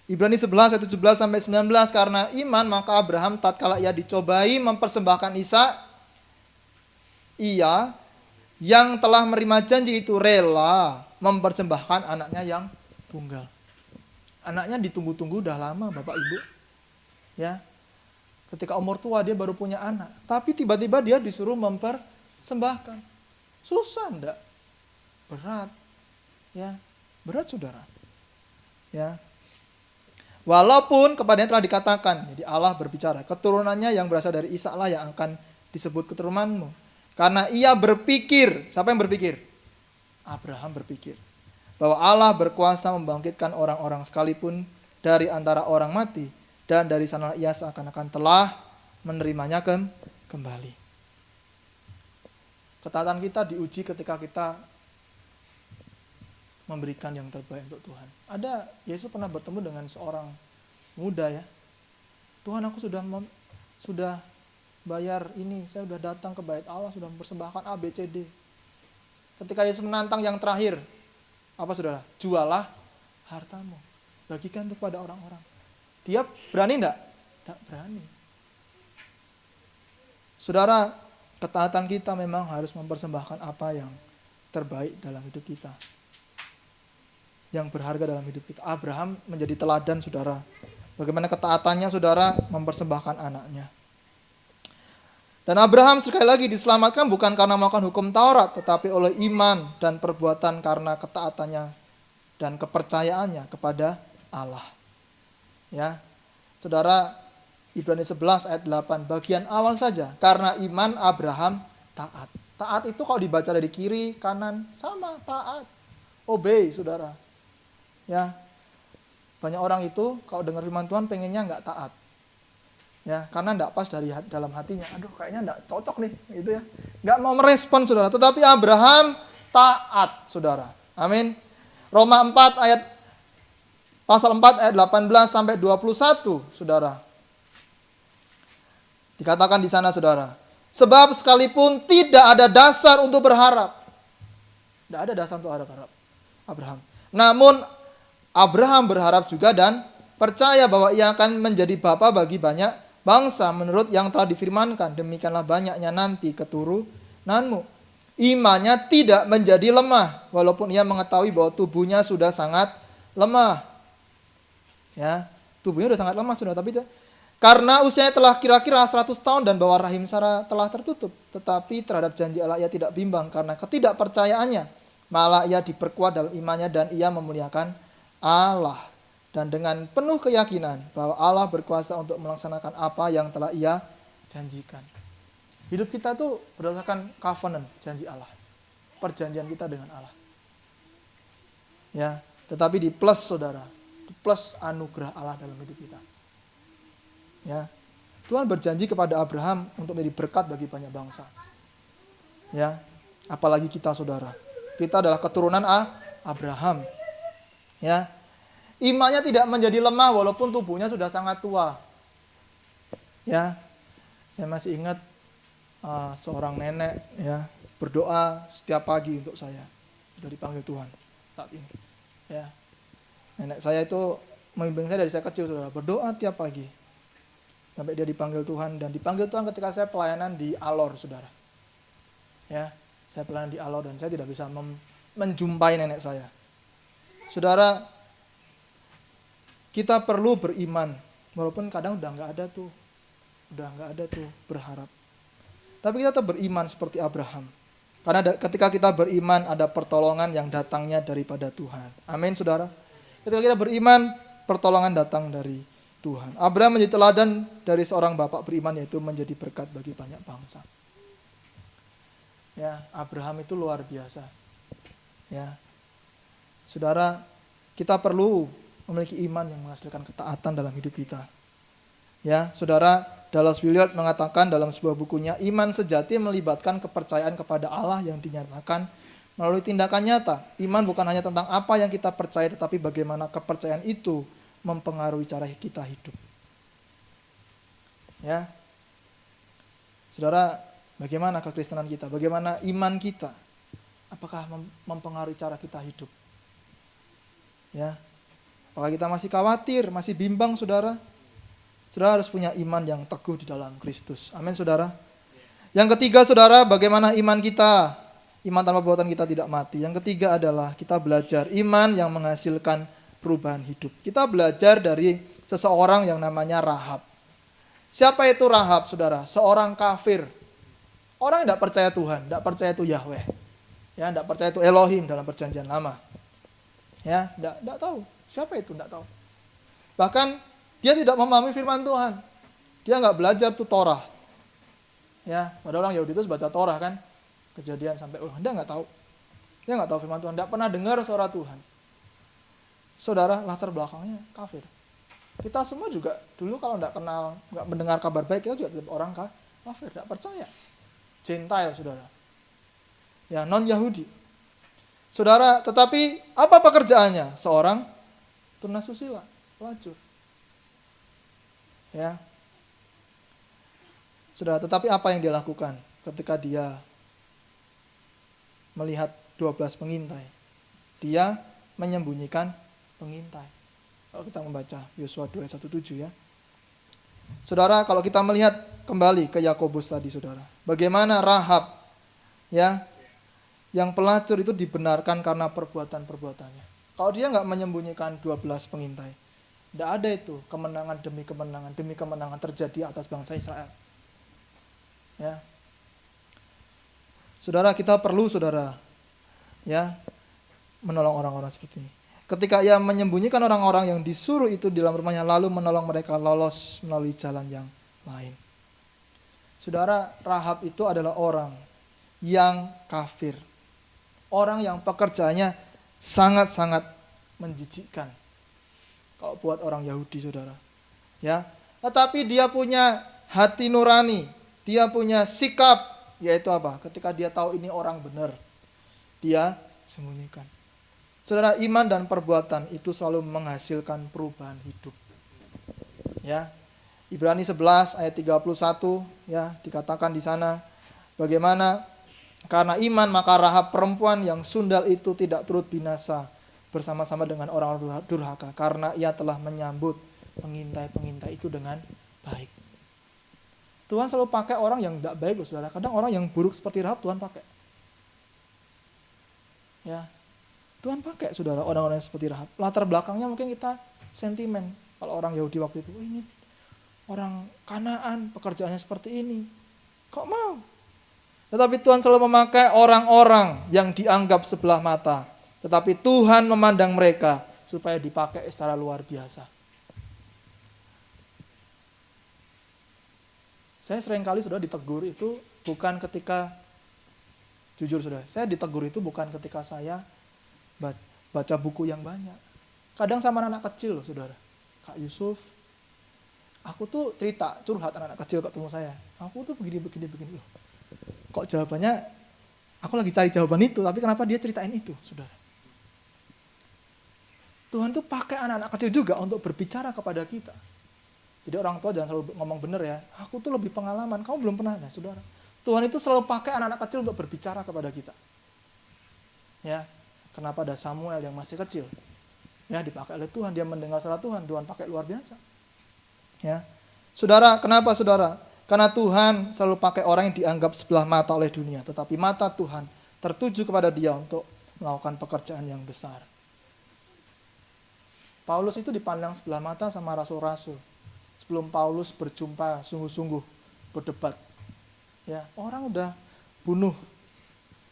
Ibrani 11 ayat 17 sampai 19, karena iman maka Abraham tatkala ia dicobai mempersembahkan Ishak, ia yang telah menerima janji itu rela mempersembahkan anaknya yang tunggal. Anaknya ditunggu-tunggu udah lama, Bapak Ibu. Ya. Ketika umur tua dia baru punya anak, tapi tiba-tiba dia disuruh mempersembahkan. Susah enggak? Berat. Ya, berat Saudara. Ya. Walaupun kepadanya telah dikatakan, jadi Allah berbicara, keturunannya yang berasal dari Ishak lah yang akan disebut keturunanmu. Karena ia berpikir, siapa yang berpikir? Abraham berpikir bahwa Allah berkuasa membangkitkan orang-orang sekalipun dari antara orang mati, dan dari sana ia seakan-akan telah menerimanya kembali. Ketaatan kita diuji ketika kita memberikan yang terbaik untuk Tuhan. Ada, Yesus pernah bertemu dengan seorang muda ya. Tuhan, aku sudah bayar ini, saya sudah datang ke bait Allah, sudah mempersembahkan A, B, C, D. Ketika Yesus menantang yang terakhir, apa Saudara? Jualah hartamu, bagikan kepada orang-orang. Dia berani enggak? Enggak berani. Saudara, ketaatan kita memang harus mempersembahkan apa yang terbaik dalam hidup kita, yang berharga dalam hidup kita. Abraham menjadi teladan Saudara. Bagaimana ketaatannya Saudara mempersembahkan anaknya. Dan Abraham sekali lagi diselamatkan bukan karena melakukan hukum Taurat, tetapi oleh iman dan perbuatan karena ketaatannya dan kepercayaannya kepada Allah. Ya, Saudara, Ibrani 11 ayat 8, bagian awal saja. Karena iman Abraham taat. Taat itu kalau dibaca dari kiri, kanan, sama taat. Obey, Saudara. Ya, banyak orang itu kalau dengar firman Tuhan pengennya nggak taat. Ya, karena nggak pas dari dalam hatinya. Aduh, kayaknya nggak cocok nih, gitu ya. Nggak mau merespon, Saudara. Tetapi Abraham taat, Saudara. Amin. Roma 4 ayat Pasal 4 ayat 18 sampai 21, Saudara. Dikatakan di sana, Saudara. Sebab sekalipun tidak ada dasar untuk berharap. Tidak ada dasar untuk harap Abraham. Namun Abraham berharap juga dan percaya bahwa ia akan menjadi bapa bagi banyak bangsa menurut yang telah difirmankan. Demikianlah banyaknya nanti keturunanmu. Imannya tidak menjadi lemah walaupun ia mengetahui bahwa tubuhnya sudah sangat lemah. Ya, tubuhnya sudah sangat lemah sudah, tapi karena usianya telah kira-kira 100 tahun dan bahwa rahim Sarah telah tertutup, tetapi terhadap janji Allah ia tidak bimbang karena ketidakpercayaannya, malah ia diperkuat dalam imannya dan ia memuliakan Allah dan dengan penuh keyakinan bahwa Allah berkuasa untuk melaksanakan apa yang telah ia janjikan. Hidup kita tuh berdasarkan covenant, janji Allah, perjanjian kita dengan Allah. Ya, tetapi di plus Saudara, plus anugerah Allah dalam hidup kita. Ya. Tuhan berjanji kepada Abraham untuk menjadi berkat bagi banyak bangsa. Ya. Apalagi kita Saudara. Kita adalah keturunan Abraham. Ya. Imannya tidak menjadi lemah walaupun tubuhnya sudah sangat tua. Ya. Saya masih ingat seorang nenek ya berdoa setiap pagi untuk saya. Sudah dipanggil Tuhan saat ini. Ya. Nenek saya itu membimbing saya dari saya kecil, Saudara, berdoa tiap pagi. Sampai dia dipanggil Tuhan, dan dipanggil Tuhan ketika saya pelayanan di Alor, Saudara. Ya, saya pelayanan di Alor dan saya tidak bisa menjumpai nenek saya. Saudara, kita perlu beriman, walaupun kadang udah nggak ada tuh berharap. Tapi kita tetap beriman seperti Abraham. Karena ketika kita beriman ada pertolongan yang datangnya daripada Tuhan. Amin, Saudara. Ketika kita beriman, pertolongan datang dari Tuhan. Abraham menjadi teladan dari seorang bapak beriman, yaitu menjadi berkat bagi banyak bangsa. Ya, Abraham itu luar biasa. Ya, Saudara, kita perlu memiliki iman yang menghasilkan ketaatan dalam hidup kita. Ya, Saudara, Dallas Willard mengatakan dalam sebuah bukunya, iman sejati melibatkan kepercayaan kepada Allah yang dinyatakan melalui tindakan nyata. Iman bukan hanya tentang apa yang kita percaya, tetapi bagaimana kepercayaan itu mempengaruhi cara kita hidup. Ya, Saudara, bagaimana kekristenan kita? Bagaimana iman kita? Apakah mempengaruhi cara kita hidup? Ya, apakah kita masih khawatir, masih bimbang, Saudara? Saudara harus punya iman yang teguh di dalam Kristus. Amin, Saudara. Yang ketiga, Saudara, bagaimana iman kita? Iman tanpa perbuatan kita tidak mati. Yang ketiga adalah kita belajar iman yang menghasilkan perubahan hidup. Kita belajar dari seseorang yang namanya Rahab. Siapa itu Rahab, saudara? Seorang kafir. Orang yang tidak percaya Tuhan, tidak percaya itu Yahweh. Ya, tidak percaya itu Elohim dalam perjanjian lama. Ya, tidak tahu. Siapa itu? Tidak tahu. Bahkan dia tidak memahami firman Tuhan. Dia nggak belajar tuh Torah. Ya, pada orang Yahudi itu baca Torah kan. Kejadian sampai dia nggak tahu. Dia nggak tahu firman Tuhan, tidak pernah dengar suara Tuhan. Saudara, latar belakangnya kafir. Kita semua juga dulu kalau nggak kenal, nggak mendengar kabar baik, kita juga tetap orang kafir, tidak percaya. Gentile, saudara. Ya, non-Yahudi. Saudara, tetapi apa pekerjaannya? Seorang tunasusila, pelacur. Ya. Saudara, tetapi apa yang dia lakukan ketika dia melihat 12 pengintai? Dia menyembunyikan pengintai. Kalau kita membaca Yosua 2:1-7 ya. Saudara, kalau kita melihat kembali ke Yakobus tadi, saudara. Bagaimana Rahab ya, yang pelacur itu dibenarkan karena perbuatan-perbuatannya. Kalau dia nggak menyembunyikan 12 pengintai, tidak ada itu kemenangan demi kemenangan terjadi atas bangsa Israel. Ya. Saudara, kita perlu, saudara, ya, menolong orang-orang seperti ini. Ketika ia menyembunyikan orang-orang yang disuruh itu di dalam rumahnya, lalu menolong mereka lolos melalui jalan yang lain. Saudara, Rahab itu adalah orang yang kafir. Orang yang pekerjaannya sangat-sangat menjijikkan. Kalau buat orang Yahudi, saudara. Ya, tetapi dia punya hati nurani. Dia punya sikap, yaitu apa? Ketika dia tahu ini orang benar, dia sembunyikan. Saudara, iman dan perbuatan itu selalu menghasilkan perubahan hidup. Ya. Ibrani 11 ayat 31 ya, dikatakan di sana bagaimana karena iman maka Rahab perempuan yang sundal itu tidak turut binasa bersama-sama dengan orang durhaka karena ia telah menyambut pengintai-pengintai itu dengan baik. Tuhan selalu pakai orang yang tidak baik, loh, saudara. Kadang orang yang buruk seperti Rahab Tuhan pakai. Ya. Tuhan pakai, saudara, orang-orang yang seperti Rahab. Latar belakangnya mungkin kita sentimen. Kalau orang Yahudi waktu itu, ini orang Kanaan, pekerjaannya seperti ini. Kok mau? Tetapi Tuhan selalu memakai orang-orang yang dianggap sebelah mata. Tetapi Tuhan memandang mereka supaya dipakai secara luar biasa. Saya seringkali sudah ditegur itu bukan ketika, jujur sudah, saya ditegur itu bukan ketika saya baca buku yang banyak. Kadang sama anak kecil loh, saudara. Kak Yusuf, aku tuh cerita, curhat anak kecil ketemu saya. Aku tuh begini. Loh, kok jawabannya, aku lagi cari jawaban itu, tapi kenapa dia ceritain itu, saudara? Tuhan tuh pakai anak-anak kecil juga untuk berbicara kepada kita. Jadi orang tua jangan selalu ngomong benar ya. Aku tuh lebih pengalaman, kamu belum pernah, nah, saudara. Tuhan itu selalu pakai anak-anak kecil untuk berbicara kepada kita. Ya. Kenapa ada Samuel yang masih kecil? Ya, dipakai oleh Tuhan, dia mendengar suara Tuhan pakai luar biasa. Ya. Saudara, kenapa saudara? Karena Tuhan selalu pakai orang yang dianggap sebelah mata oleh dunia, tetapi mata Tuhan tertuju kepada dia untuk melakukan pekerjaan yang besar. Paulus itu dipandang sebelah mata sama rasul-rasul. Sebelum Paulus berjumpa sungguh-sungguh berdebat. Ya, orang udah bunuh.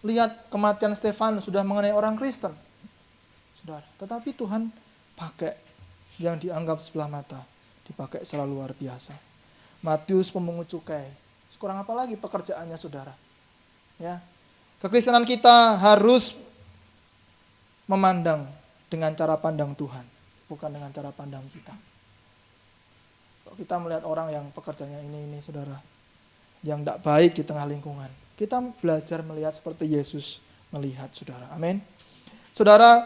Lihat kematian Stefanus sudah mengenai orang Kristen. Saudara, tetapi Tuhan pakai yang dianggap sebelah mata, dipakai secara luar biasa. Matius pemungut cukai. Kurang apa lagi pekerjaannya, saudara? Ya. Kekristenan kita harus memandang dengan cara pandang Tuhan, bukan dengan cara pandang kita. Kalau kita melihat orang yang pekerjaannya ini, saudara, yang tidak baik di tengah lingkungan, kita belajar melihat seperti Yesus melihat, saudara. Amin. Saudara,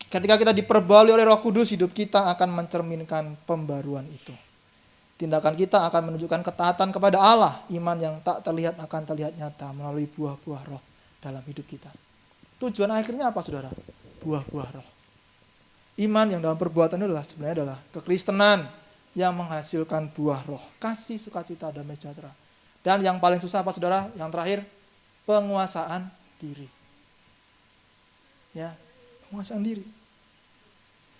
ketika kita diperbarui oleh Roh Kudus, hidup kita akan mencerminkan pembaruan itu. Tindakan kita akan menunjukkan ketaatan kepada Allah. Iman yang tak terlihat akan terlihat nyata melalui buah-buah roh dalam hidup kita. Tujuan akhirnya apa, saudara? Buah-buah roh. Iman yang dalam perbuatan itu sebenarnya adalah kekristenan yang menghasilkan buah roh. Kasih, sukacita, damai sejahtera. Dan yang paling susah apa, saudara? Yang terakhir, penguasaan diri. Ya, penguasaan diri.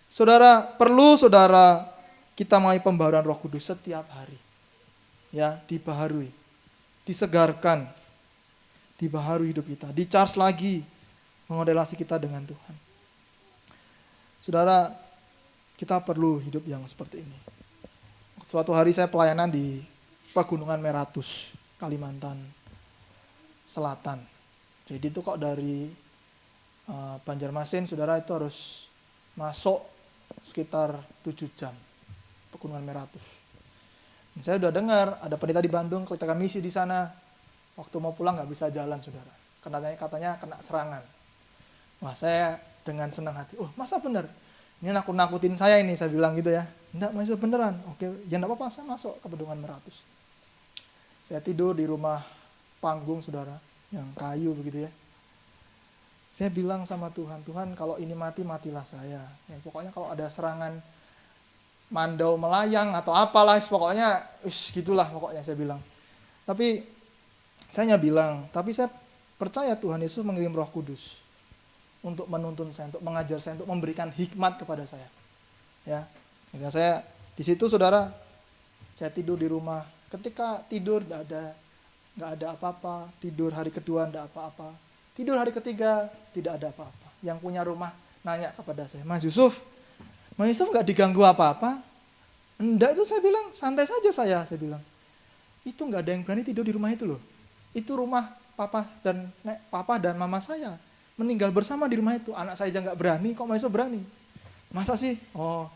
Saudara, perlu saudara kita mulai pembaharuan Roh Kudus setiap hari. Ya, dibaharui, disegarkan, dibaharui hidup kita, di-charge lagi mengodelasi kita dengan Tuhan. Saudara, kita perlu hidup yang seperti ini. Suatu hari saya pelayanan di Pegunungan Meratus, Kalimantan Selatan. Jadi itu kok dari Banjarmasin, saudara, itu harus masuk sekitar 7 jam Pegunungan Meratus. Dan saya udah dengar ada pendeta di Bandung ketika misi di sana, waktu mau pulang nggak bisa jalan, saudara. Katanya kena serangan. Wah, saya dengan senang hati, oh masa benar? Ini nakut-nakutin saya ini, saya bilang gitu ya. Enggak, masih beneran. Oke, ya enggak apa-apa, saya masuk ke Pegunungan Meratus. Saya tidur di rumah panggung, saudara, yang kayu begitu ya. Saya bilang sama Tuhan, Tuhan kalau ini mati, matilah saya. Ya, pokoknya kalau ada serangan mandau melayang atau apalah, pokoknya gitulah pokoknya saya bilang. Tapi saya bilang, tapi saya percaya Tuhan Yesus mengirim Roh Kudus untuk menuntun saya, untuk mengajar saya, untuk memberikan hikmat kepada saya. Ya, ketika saya di situ, saudara, saya tidur di rumah. Ketika tidur nggak ada apa-apa. Tidur hari kedua nggak apa-apa. Tidur hari ketiga tidak ada apa-apa. Yang punya rumah nanya kepada saya, Mas Yusuf nggak diganggu apa-apa? Enggak, itu saya bilang santai saja saya bilang. Itu nggak ada yang berani tidur di rumah itu loh. Itu rumah papa dan mama saya meninggal bersama di rumah itu. Anak saya aja nggak berani, kok Mas Yusuf berani? Masa sih? Oh,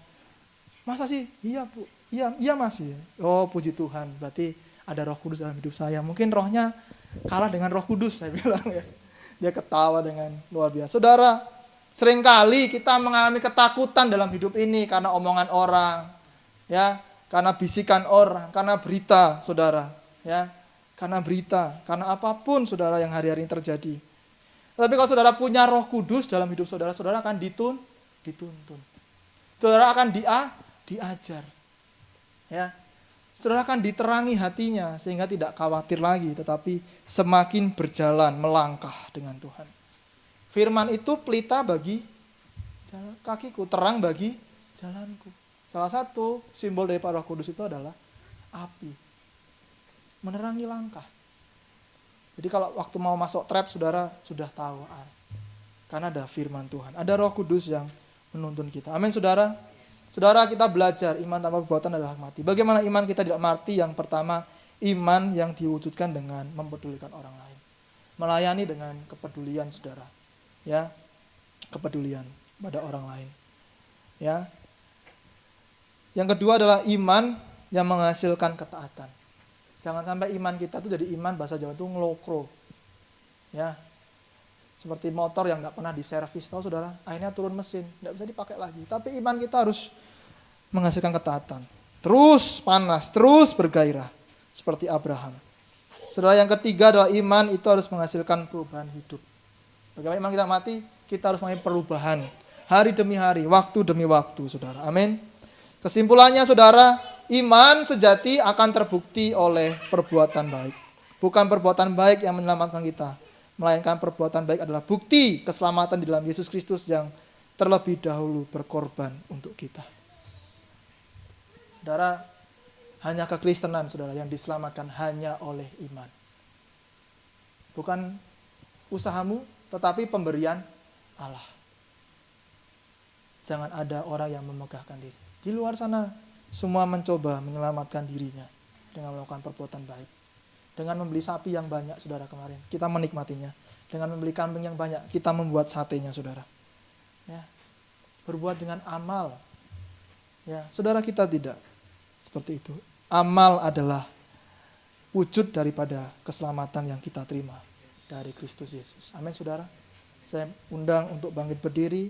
masa sih? Iya Bu, iya Mas. Oh, puji Tuhan, berarti ada Roh Kudus dalam hidup saya. Mungkin rohnya kalah dengan Roh Kudus, saya bilang ya. Dia ketawa dengan luar biasa. Saudara, seringkali kita mengalami ketakutan dalam hidup ini karena omongan orang, ya, karena bisikan orang, karena berita, saudara, ya, karena berita, karena apapun, saudara, yang hari-hari ini terjadi. Tapi kalau saudara punya Roh Kudus dalam hidup saudara, saudara akan dituntun. Saudara akan diajar. Ya. Saudara akan diterangi hatinya sehingga tidak khawatir lagi, tetapi semakin berjalan melangkah dengan Tuhan. Firman itu pelita bagi jalan kakiku, terang bagi jalanku. Salah satu simbol dari Roh Kudus itu adalah api. Menerangi langkah. Jadi kalau waktu mau masuk trap, saudara sudah tahu. Karena ada firman Tuhan. Ada Roh Kudus yang menuntun kita. Amin, saudara. Saudara, kita belajar iman tanpa perbuatan adalah mati. Bagaimana iman kita tidak mati? Yang pertama, iman yang diwujudkan dengan mempedulikan orang lain. Melayani dengan kepedulian, saudara. Ya, kepedulian pada orang lain. Ya. Yang kedua adalah iman yang menghasilkan ketaatan. Jangan sampai iman kita itu jadi iman, bahasa Jawa itu ngelokro. Ya. Seperti motor yang nggak pernah diservis, tahu saudara, akhirnya turun mesin, nggak bisa dipakai lagi. Tapi iman kita harus menghasilkan ketaatan, terus panas, terus bergairah, seperti Abraham. Saudara, yang ketiga adalah iman itu harus menghasilkan perubahan hidup. Bagaimana iman kita mati? Kita harus mengalami perubahan, hari demi hari, waktu demi waktu, saudara. Amin. Kesimpulannya, saudara, iman sejati akan terbukti oleh perbuatan baik. Bukan perbuatan baik yang menyelamatkan kita, melainkan perbuatan baik adalah bukti keselamatan di dalam Yesus Kristus yang terlebih dahulu berkorban untuk kita. Saudara, hanya kekristenan, saudara, yang diselamatkan hanya oleh iman. Bukan usahamu, tetapi pemberian Allah. Jangan ada orang yang memegahkan diri. Di luar sana, semua mencoba menyelamatkan dirinya dengan melakukan perbuatan baik. Dengan membeli sapi yang banyak, saudara, kemarin kita menikmatinya. Dengan membeli kambing yang banyak, kita membuat satenya, saudara. Ya. Berbuat dengan amal. Ya, saudara, kita tidak seperti itu. Amal adalah wujud daripada keselamatan yang kita terima dari Kristus Yesus. Amin, saudara. Saya undang untuk bangkit berdiri.